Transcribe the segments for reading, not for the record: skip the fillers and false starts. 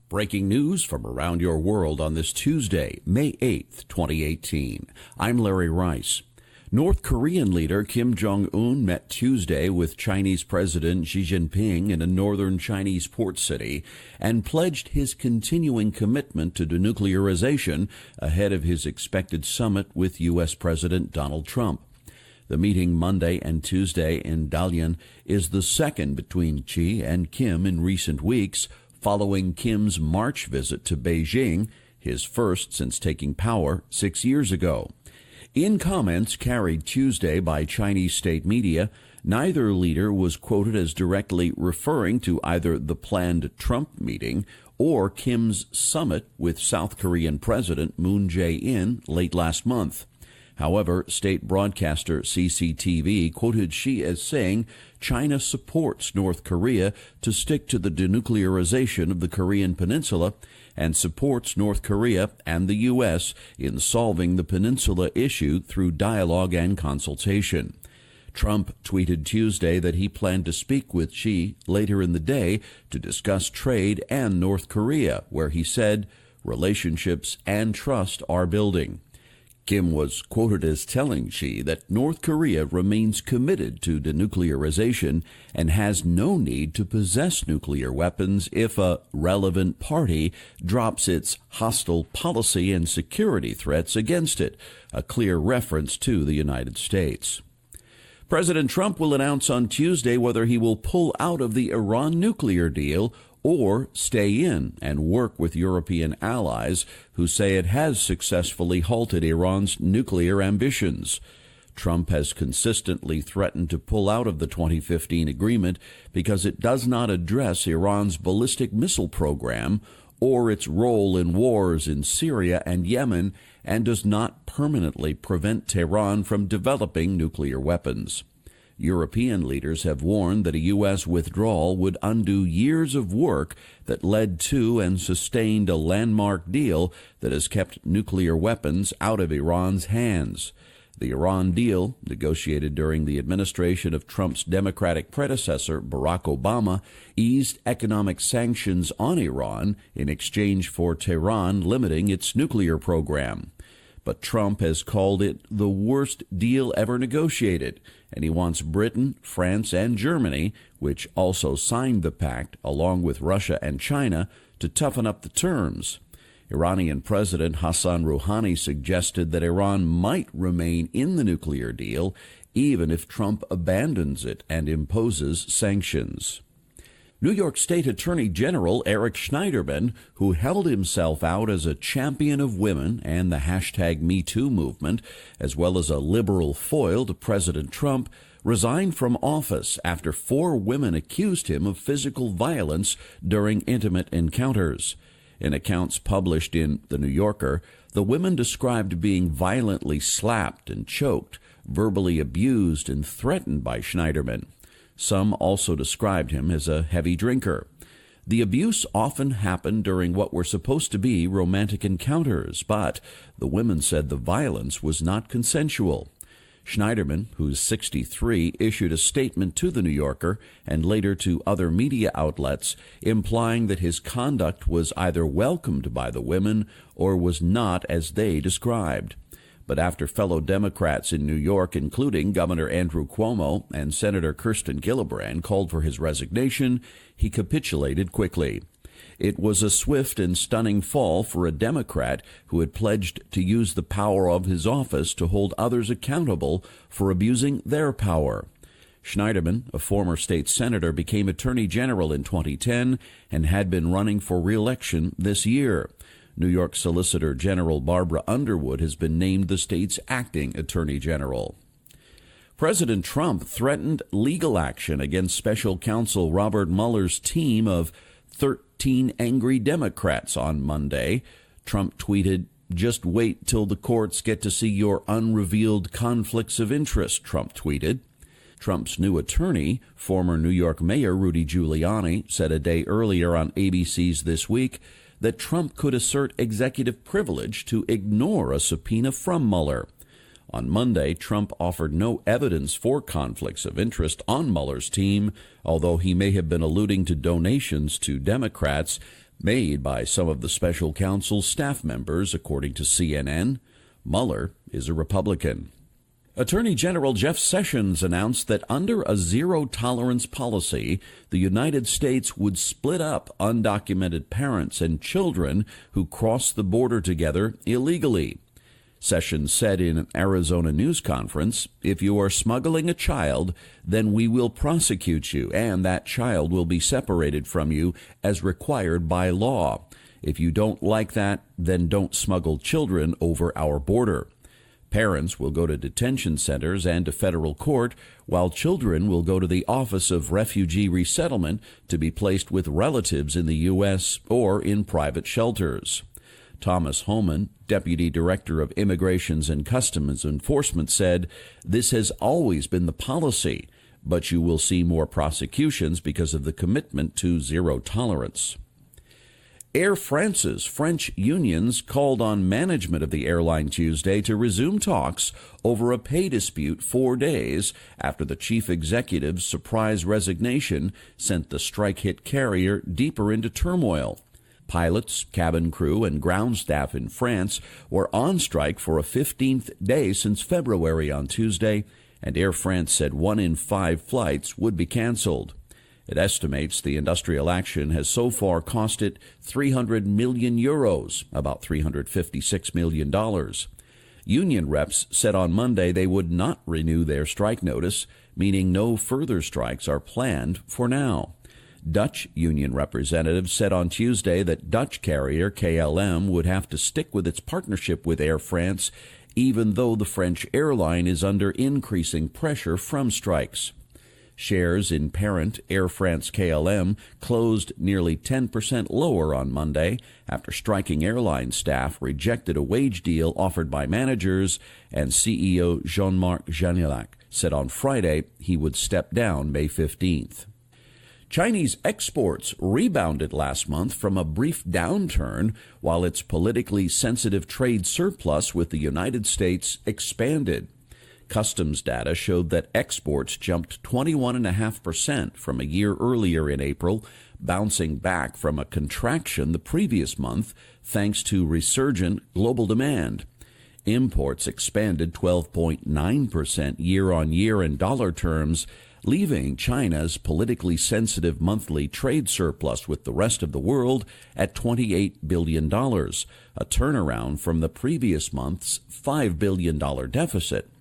Breaking news from around your world on this Tuesday, May 8th, 2018. I'm Larry Rice. North Korean leader Kim Jong Un met Tuesday with Chinese President Xi Jinping in a northern Chinese port city and pledged his continuing commitment to denuclearization ahead of his expected summit with U.S. President Donald Trump. The meeting Monday and Tuesday in Dalian is the second between Xi and Kim in recent weeks, following Kim's March visit to Beijing, his first since taking power 6 years ago. In comments carried Tuesday by Chinese state media, neither leader was quoted as directly referring to either the planned Trump meeting or Kim's summit with South Korean President Moon Jae-in late last month. However, state broadcaster CCTV quoted Xi as saying China supports North Korea to stick to the denuclearization of the Korean Peninsula and supports North Korea and the U.S. in solving the peninsula issue through dialogue and consultation. Trump tweeted Tuesday that he planned to speak with Xi later in the day to discuss trade and North Korea, where he said relationships and trust are building. Kim was quoted as telling Xi that North Korea remains committed to denuclearization and has no need to possess nuclear weapons if a relevant party drops its hostile policy and security threats against it, a clear reference to the United States. President Trump will announce on Tuesday whether he will pull out of the Iran nuclear deal or stay in and work with European allies who say it has successfully halted Iran's nuclear ambitions. Trump has consistently threatened to pull out of the 2015 agreement because it does not address Iran's ballistic missile program or its role in wars in Syria and Yemen, and does not permanently prevent Tehran from developing nuclear weapons. European leaders have warned that a U.S. withdrawal would undo years of work that led to and sustained a landmark deal that has kept nuclear weapons out of Iran's hands. The Iran deal, negotiated during the administration of Trump's Democratic predecessor, Barack Obama, eased economic sanctions on Iran in exchange for Tehran limiting its nuclear program. But Trump has called it the worst deal ever negotiated, and he wants Britain, France, and Germany, which also signed the pact along with Russia and China, to toughen up the terms. Iranian President Hassan Rouhani suggested that Iran might remain in the nuclear deal even if Trump abandons it and imposes sanctions. New York State Attorney General Eric Schneiderman, who held himself out as a champion of women and the #MeToo movement, as well as a liberal foil to President Trump, resigned from office after 4 women accused him of physical violence during intimate encounters. In accounts published in The New Yorker, the women described being violently slapped and choked, verbally abused and threatened by Schneiderman. Some also described him as a heavy drinker. The abuse often happened during what were supposed to be romantic encounters, but the women said the violence was not consensual. Schneiderman, who's 63, issued a statement to The New Yorker and later to other media outlets, implying that his conduct was either welcomed by the women or was not as they described. But after fellow Democrats in New York, including Governor Andrew Cuomo and Senator Kirsten Gillibrand, called for his resignation, he capitulated quickly. It was a swift and stunning fall for a Democrat who had pledged to use the power of his office to hold others accountable for abusing their power. Schneiderman, a former state senator, became Attorney General in 2010 and had been running for re-election this year. New York Solicitor General Barbara Underwood has been named the state's acting Attorney General. President Trump threatened legal action against special counsel Robert Mueller's team of 13 angry Democrats on Monday. Trump tweeted, "Just wait till the courts get to see your unrevealed conflicts of interest," Trump tweeted. Trump's new attorney, former New York Mayor Rudy Giuliani, said a day earlier on ABC's This Week that Trump could assert executive privilege to ignore a subpoena from Mueller. On Monday, Trump offered no evidence for conflicts of interest on Mueller's team, although he may have been alluding to donations to Democrats, made by some of the special counsel's staff members, according to CNN. Mueller is a Republican. Attorney General Jeff Sessions announced that under a zero-tolerance policy, the United States would split up undocumented parents and children who cross the border together illegally. Sessions said in an Arizona news conference, "If you are smuggling a child, then we will prosecute you, and that child will be separated from you as required by law. If you don't like that, then don't smuggle children over our border." Parents will go to detention centers and to federal court, while children will go to the Office of Refugee Resettlement to be placed with relatives in the U.S. or in private shelters. Thomas Homan, Deputy Director of Immigrations and Customs Enforcement, said, "This has always been the policy, but you will see more prosecutions because of the commitment to zero tolerance." Air France's French unions called on management of the airline Tuesday to resume talks over a pay dispute 4 days after the chief executive's surprise resignation sent the strike-hit carrier deeper into turmoil. Pilots, cabin crew, and ground staff in France were on strike for a 15th day since February on Tuesday, and Air France said 1 in 5 flights would be canceled. It estimates the industrial action has so far cost it €300 million, about $356 million. Union reps said on Monday they would not renew their strike notice, meaning no further strikes are planned for now. Dutch union representatives said on Tuesday that Dutch carrier KLM would have to stick with its partnership with Air France, even though the French airline is under increasing pressure from strikes. Shares in parent Air France KLM closed nearly 10% lower on Monday after striking airline staff rejected a wage deal offered by managers, and CEO Jean-Marc Janelac said on Friday he would step down May 15th. Chinese exports rebounded last month from a brief downturn, while its politically sensitive trade surplus with the United States expanded. Customs data showed that exports jumped 21.5% from a year earlier in April, bouncing back from a contraction the previous month thanks to resurgent global demand. Imports expanded 12.9% year-on-year in dollar terms, leaving China's politically sensitive monthly trade surplus with the rest of the world at $28 billion, a turnaround from the previous month's $5 billion deficit.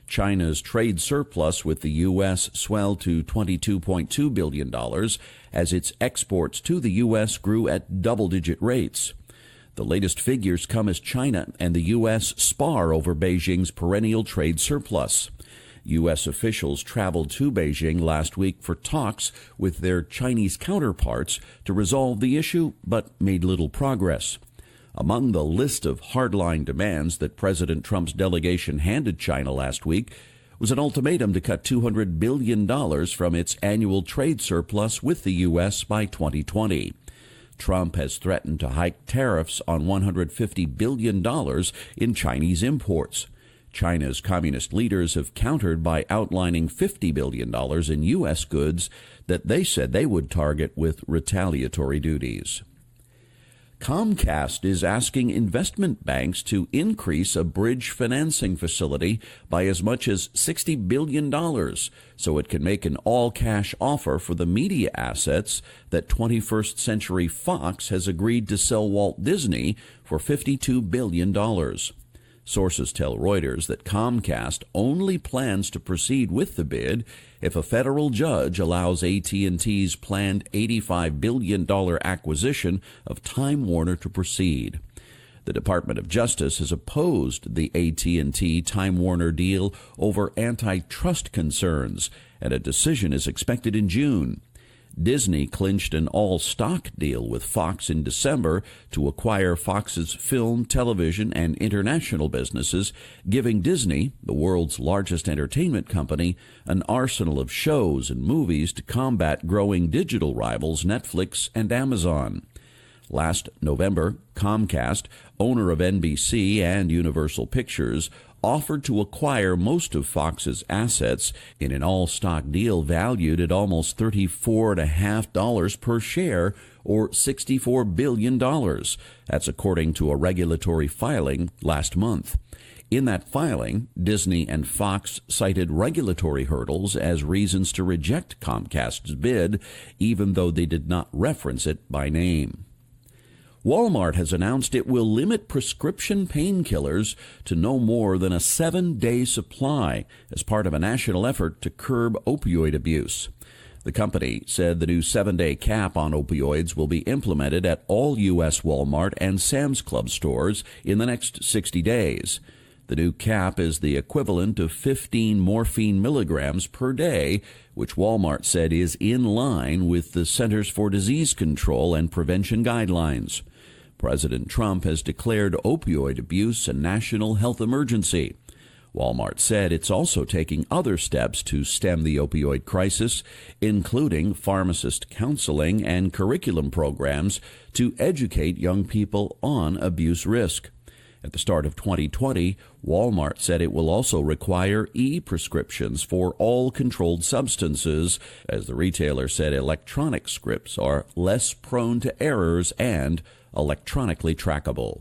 China's trade surplus with the U.S. swelled to $22.2 billion as its exports to the U.S. grew at double-digit rates. The latest figures come as China and the U.S. spar over Beijing's perennial trade surplus. U.S. officials traveled to Beijing last week for talks with their Chinese counterparts to resolve the issue, but made little progress. Among the list of hardline demands that President Trump's delegation handed China last week was an ultimatum to cut $200 billion from its annual trade surplus with the U.S. by 2020. Trump has threatened to hike tariffs on $150 billion in Chinese imports. China's communist leaders have countered by outlining $50 billion in U.S. goods that they said they would target with retaliatory duties. Comcast is asking investment banks to increase a bridge financing facility by as much as $60 billion so it can make an all-cash offer for the media assets that 21st Century Fox has agreed to sell Walt Disney for $52 billion. Sources tell Reuters that Comcast only plans to proceed with the bid if a federal judge allows AT&T's planned $85 billion acquisition of Time Warner to proceed. The Department of Justice has opposed the AT&T Time Warner deal over antitrust concerns, and a decision is expected in June. Disney clinched an all-stock deal with Fox in December to acquire Fox's film, television, and international businesses, giving Disney, the world's largest entertainment company, an arsenal of shows and movies to combat growing digital rivals Netflix and Amazon. Last November, Comcast, owner of NBC and Universal Pictures, offered to acquire most of Fox's assets in an all-stock deal valued at almost $34.50 per share, or $64 billion. That's according to a regulatory filing last month. In that filing, Disney and Fox cited regulatory hurdles as reasons to reject Comcast's bid, even though they did not reference it by name. Walmart has announced it will limit prescription painkillers to no more than a 7-day supply as part of a national effort to curb opioid abuse. The company said the new 7-day cap on opioids will be implemented at all U.S. Walmart and Sam's Club stores in the next 60 days. The new cap is the equivalent of 15 morphine milligrams per day, which Walmart said is in line with the Centers for Disease Control and Prevention guidelines. President Trump has declared opioid abuse a national health emergency. Walmart said it's also taking other steps to stem the opioid crisis, including pharmacist counseling and curriculum programs to educate young people on abuse risk. At the start of 2020, Walmart said it will also require e-prescriptions for all controlled substances, as the retailer said electronic scripts are less prone to errors and electronically trackable.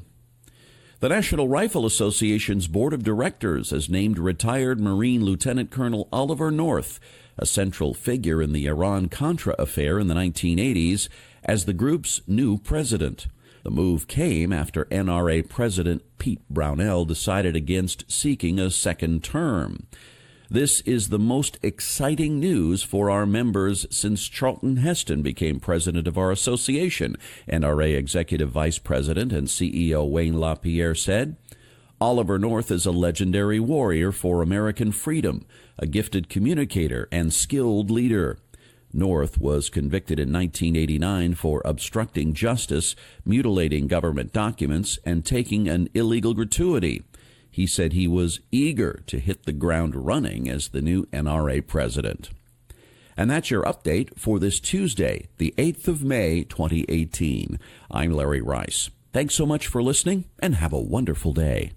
The National Rifle Association's Board of Directors has named retired Marine Lieutenant Colonel Oliver North, a central figure in the Iran-Contra affair in the 1980s, as the group's new president. The move came after NRA President Pete Brownell decided against seeking a second term. This is the most exciting news for our members since Charlton Heston became president of our association, NRA Executive Vice President and CEO Wayne LaPierre said. Oliver North is a legendary warrior for American freedom, a gifted communicator and skilled leader. North was convicted in 1989 for obstructing justice, mutilating government documents, and taking an illegal gratuity. He said he was eager to hit the ground running as the new NRA president. And that's your update for this Tuesday, the 8th of May, 2018. I'm Larry Rice. Thanks so much for listening, and have a wonderful day.